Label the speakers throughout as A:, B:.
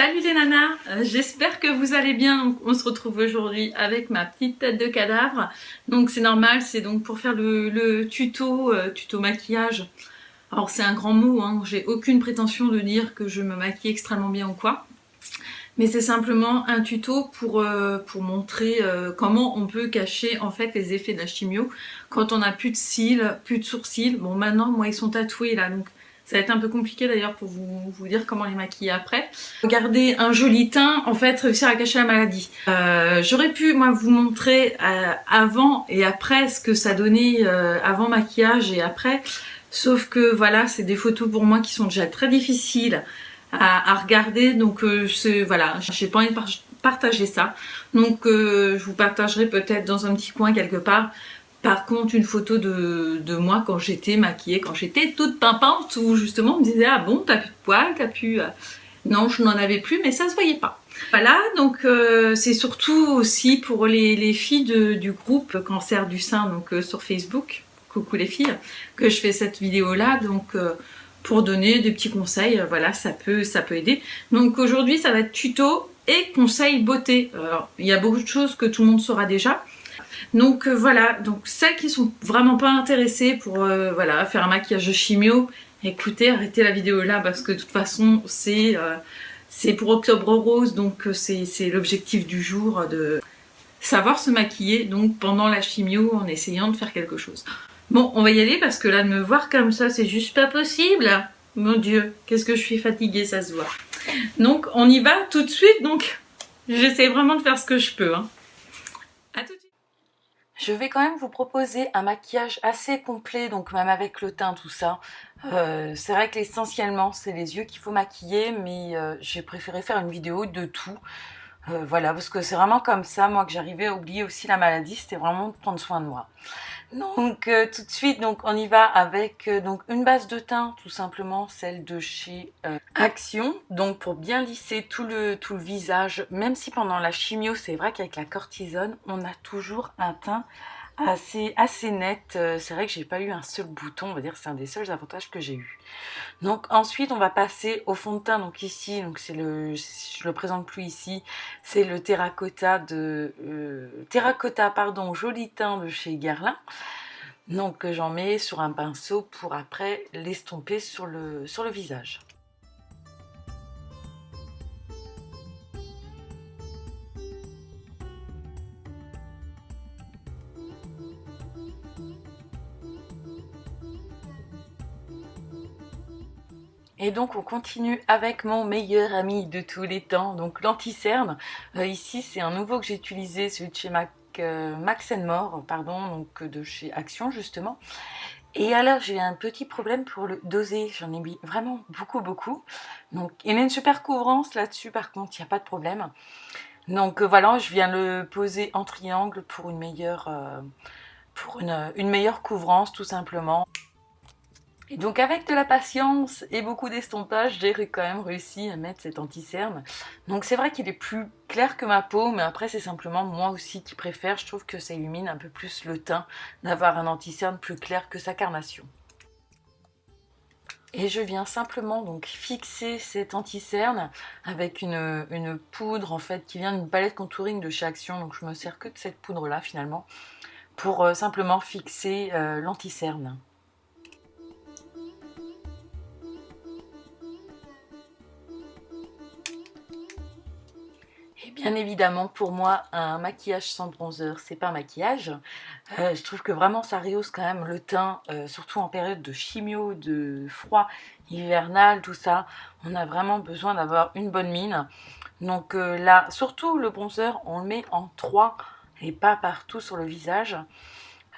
A: Salut les nanas, j'espère que vous allez bien. Donc, on se retrouve aujourd'hui avec ma petite tête de cadavre. Donc c'est normal, c'est donc pour faire le tuto, tuto maquillage. Alors c'est un grand mot, hein. J'ai aucune prétention de dire que je me maquille extrêmement bien ou quoi. Mais c'est simplement un tuto pour montrer comment on peut cacher en fait les effets de la chimio quand on n'a plus de cils, plus de sourcils. Bon maintenant moi ils sont tatoués là, donc ça va être un peu compliqué d'ailleurs pour vous dire comment les maquiller après. Garder un joli teint, en fait, réussir à cacher la maladie. J'aurais pu, moi, vous montrer avant et après ce que ça donnait avant maquillage et après. Sauf que, voilà, c'est des photos pour moi qui sont déjà très difficiles à regarder. Donc, voilà, j'ai pas envie de partager ça. Donc, je vous partagerai peut-être dans un petit coin quelque part. Par contre, une photo de moi quand j'étais maquillée, quand j'étais toute pimpante, où justement on me disait « Ah bon, t'as plus de poils, t'as plus... » Non, je n'en avais plus, mais ça se voyait pas. Voilà, donc c'est surtout aussi pour les filles du groupe Cancer du sein, donc sur Facebook, coucou les filles, que je fais cette vidéo-là, donc pour donner des petits conseils, voilà, ça peut aider. Donc aujourd'hui, ça va être tuto et conseils beauté. Alors, il y a beaucoup de choses que tout le monde saura déjà. Donc voilà, donc celles qui sont vraiment pas intéressées pour voilà, faire un maquillage de chimio, écoutez, arrêtez la vidéo là parce que de toute façon c'est pour Octobre Rose, donc c'est l'objectif du jour de savoir se maquiller donc pendant la chimio en essayant de faire quelque chose. Bon, on va y aller parce que là de me voir comme ça c'est juste pas possible. Mon Dieu, qu'est-ce que je suis fatiguée, ça se voit. Donc on y va tout de suite, donc j'essaie vraiment de faire ce que je peux. Hein. À tout de suite. Je vais quand même vous proposer un maquillage assez complet, donc même avec le teint, tout ça. C'est vrai que essentiellement c'est les yeux qu'il faut maquiller, mais j'ai préféré faire une vidéo de tout. Voilà, parce que c'est vraiment comme ça, moi, que j'arrivais à oublier aussi la maladie, c'était vraiment de prendre soin de moi. Donc tout de suite, donc on y va avec donc une base de teint, tout simplement celle de chez Action, donc pour bien lisser tout le visage, même si pendant la chimio, c'est vrai qu'avec la cortisone, on a toujours un teint assez net. C'est vrai que j'ai pas eu un seul bouton, on va dire que c'est un des seuls avantages que j'ai eu. Donc ensuite on va passer au fond de teint, donc ici, donc c'est je le présente plus ici, c'est le terracotta joli teint de chez Guerlain. Donc j'en mets sur un pinceau pour après l'estomper sur le visage. Et donc on continue avec mon meilleur ami de tous les temps, donc l'anti-cerne. Ici c'est un nouveau que j'ai utilisé, celui de chez Max More, pardon, donc de chez Action justement. Et alors j'ai un petit problème pour le doser, j'en ai mis vraiment beaucoup. Donc il y a une super couvrance là-dessus, par contre il n'y a pas de problème. Donc voilà, je viens le poser en triangle pour une meilleure couvrance tout simplement. Et donc avec de la patience et beaucoup d'estompage, j'ai quand même réussi à mettre cet anti-cerne. Donc c'est vrai qu'il est plus clair que ma peau, mais après c'est simplement moi aussi qui préfère. Je trouve que ça illumine un peu plus le teint d'avoir un anti-cerne plus clair que sa carnation. Et je viens simplement donc fixer cet anti-cerne avec une poudre en fait qui vient d'une palette contouring de chez Action. Donc je me sers que de cette poudre là finalement pour simplement fixer l'anti-cerne. Et bien évidemment, pour moi, un maquillage sans bronzer, c'est pas un maquillage. Je trouve que vraiment ça rehausse quand même le teint, surtout en période de chimio, de froid hivernal, tout ça. On a vraiment besoin d'avoir une bonne mine. Donc là, surtout le bronzer, on le met en 3 et pas partout sur le visage.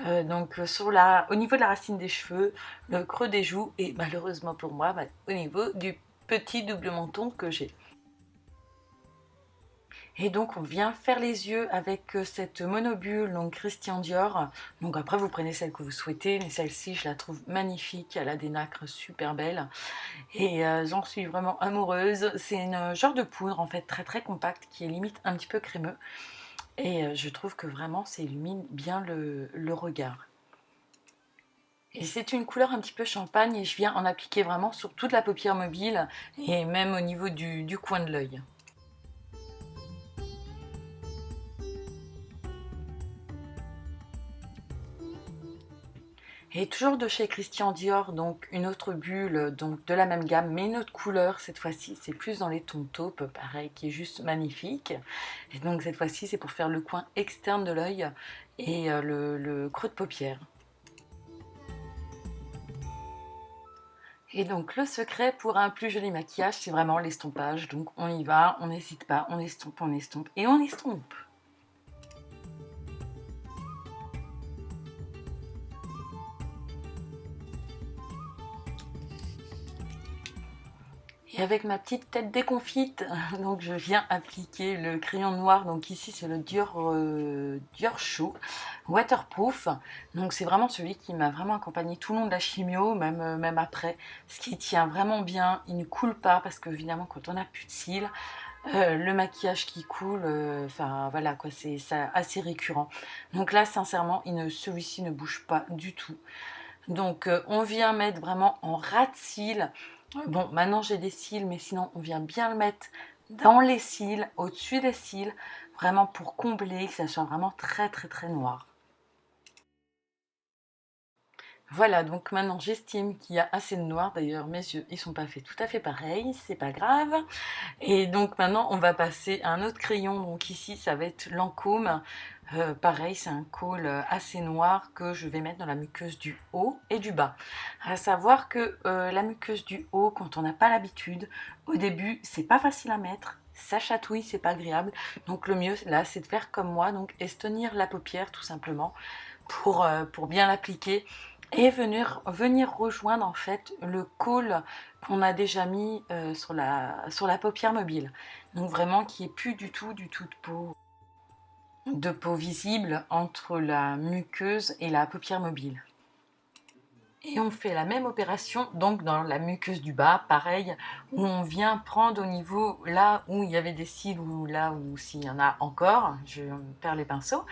A: Donc au niveau de la racine des cheveux, le creux des joues et malheureusement pour moi, au niveau du petit double menton que j'ai. Et donc on vient faire les yeux avec cette monobule, donc Christian Dior. Donc après vous prenez celle que vous souhaitez, mais celle-ci je la trouve magnifique, elle a des nacres super belles. Et j'en suis vraiment amoureuse. C'est une genre de poudre en fait très compacte qui est limite un petit peu crémeux. Et je trouve que vraiment ça illumine bien le regard. Et c'est une couleur un petit peu champagne et je viens en appliquer vraiment sur toute la paupière mobile et même au niveau du coin de l'œil. Et toujours de chez Christian Dior, donc une autre bulle, donc de la même gamme, mais une autre couleur cette fois-ci, c'est plus dans les tons taupe, pareil, qui est juste magnifique. Et donc cette fois-ci, c'est pour faire le coin externe de l'œil et le creux de paupière. Et donc le secret pour un plus joli maquillage, c'est vraiment l'estompage. Donc on y va, on n'hésite pas, on estompe et on estompe. Et avec ma petite tête déconfite, donc je viens appliquer le crayon noir. Donc ici c'est le Dior Show Waterproof. Donc c'est vraiment celui qui m'a vraiment accompagné tout le long de la chimio, même après. Ce qui tient vraiment bien, il ne coule pas parce que évidemment quand on n'a plus de cils, le maquillage qui coule, enfin voilà quoi, c'est assez récurrent. Donc là sincèrement, celui-ci ne bouge pas du tout. Donc on vient mettre vraiment en ras de cils. Bon, maintenant j'ai des cils, mais sinon on vient bien le mettre dans les cils, au-dessus des cils, vraiment pour combler, que ça soit vraiment très très très noir. Voilà, donc maintenant j'estime qu'il y a assez de noir. D'ailleurs mes yeux ils sont pas faits tout à fait pareil, c'est pas grave. Et donc maintenant on va passer à un autre crayon. Donc ici ça va être Lancôme. Pareil, c'est un col assez noir que je vais mettre dans la muqueuse du haut et du bas. À savoir que la muqueuse du haut, quand on n'a pas l'habitude, au début c'est pas facile à mettre. Ça chatouille, c'est pas agréable. Donc le mieux là c'est de faire comme moi, donc estonir la paupière tout simplement pour bien l'appliquer et venir rejoindre en fait le col qu'on a déjà mis sur la paupière mobile. Donc vraiment qui est plus du tout de peau visible entre la muqueuse et la paupière mobile. Et on fait la même opération donc dans la muqueuse du bas, pareil, où on vient prendre au niveau là où il y avait des cils ou là où s'il y en a encore, je perds les pinceaux.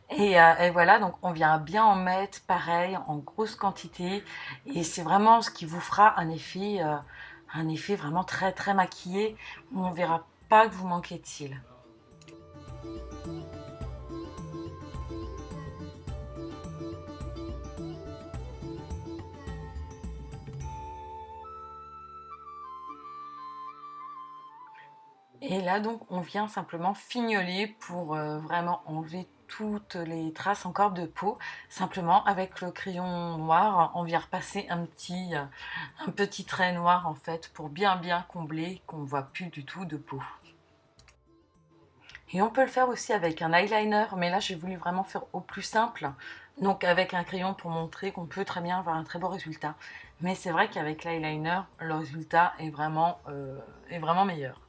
A: Et voilà, donc on vient bien en mettre pareil en grosse quantité et c'est vraiment ce qui vous fera un effet vraiment très très maquillé où on verra pas que vous manquez de cils. Et là donc on vient simplement fignoler pour vraiment enlever toutes les traces encore de peau. Simplement avec le crayon noir, on vient repasser un petit trait noir en fait pour bien combler qu'on ne voit plus du tout de peau. Et on peut le faire aussi avec un eyeliner, mais là j'ai voulu vraiment faire au plus simple. Donc avec un crayon pour montrer qu'on peut très bien avoir un très beau résultat. Mais c'est vrai qu'avec l'eyeliner, le résultat est vraiment meilleur.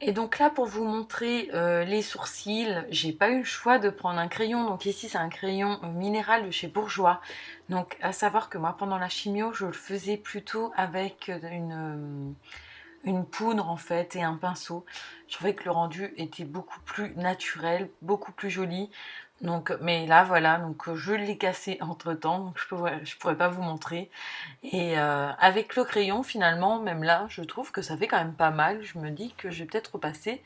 A: Et donc là, pour vous montrer les sourcils, j'ai pas eu le choix de prendre un crayon. Donc ici, c'est un crayon minéral de chez Bourjois. Donc à savoir que moi, pendant la chimio, je le faisais plutôt avec une poudre en fait et un pinceau. Je trouvais que le rendu était beaucoup plus naturel, beaucoup plus joli. Donc, mais là voilà, donc je l'ai cassé entre temps, donc je pourrais pas vous montrer. Et avec le crayon finalement, même là, je trouve que ça fait quand même pas mal. Je me dis que je vais peut-être repasser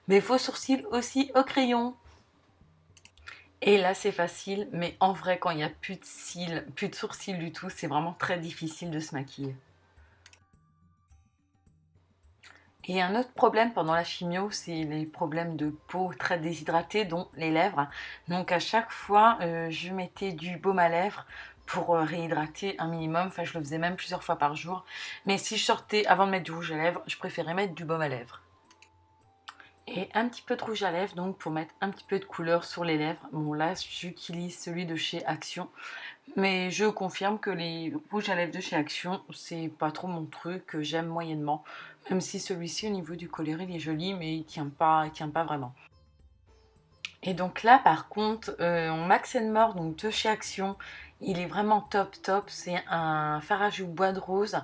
A: mes faux sourcils aussi au crayon. Et là c'est facile, mais en vrai quand il n'y a plus de cils, plus de sourcils du tout, c'est vraiment très difficile de se maquiller. Et un autre problème pendant la chimio, c'est les problèmes de peau très déshydratée, dont les lèvres. Donc à chaque fois, je mettais du baume à lèvres pour réhydrater un minimum. Enfin, je le faisais même plusieurs fois par jour. Mais si je sortais avant de mettre du rouge à lèvres, je préférais mettre du baume à lèvres. Et un petit peu de rouge à lèvres, donc pour mettre un petit peu de couleur sur les lèvres. Bon là, j'utilise celui de chez Action. Mais je confirme que les rouges à lèvres de chez Action, c'est pas trop mon truc, que j'aime moyennement. Même si celui-ci au niveau du collier il est joli, mais il tient pas vraiment. Et donc là par contre, en Max More, donc de chez Action, il est vraiment top. C'est un fard à joues bois de rose.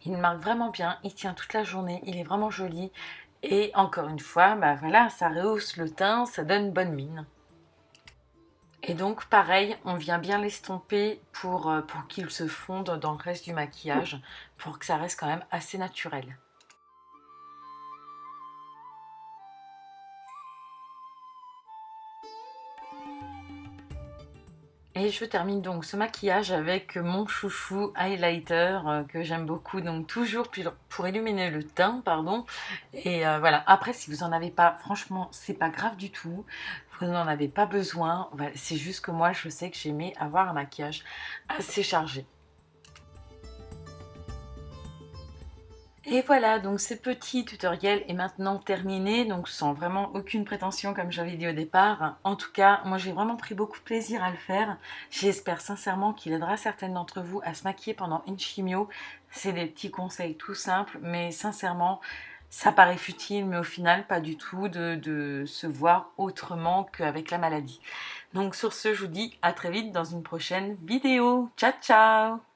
A: Il marque vraiment bien, il tient toute la journée, il est vraiment joli. Et encore une fois, bah voilà, ça rehausse le teint, ça donne bonne mine. Et donc pareil, on vient bien l'estomper pour qu'il se fonde dans le reste du maquillage, pour que ça reste quand même assez naturel. Et je termine donc ce maquillage avec mon chouchou highlighter que j'aime beaucoup, donc toujours pour illuminer le teint, pardon. Et voilà, après si vous en avez pas, franchement c'est pas grave du tout, vous n'en avez pas besoin, voilà, c'est juste que moi je sais que j'aimais avoir un maquillage assez chargé. Et voilà, donc ce petit tutoriel est maintenant terminé, donc sans vraiment aucune prétention comme j'avais dit au départ. En tout cas, moi j'ai vraiment pris beaucoup de plaisir à le faire. J'espère sincèrement qu'il aidera certaines d'entre vous à se maquiller pendant une chimio. C'est des petits conseils tout simples, mais sincèrement, ça paraît futile, mais au final, pas du tout de se voir autrement qu'avec la maladie. Donc sur ce, je vous dis à très vite dans une prochaine vidéo. Ciao, ciao!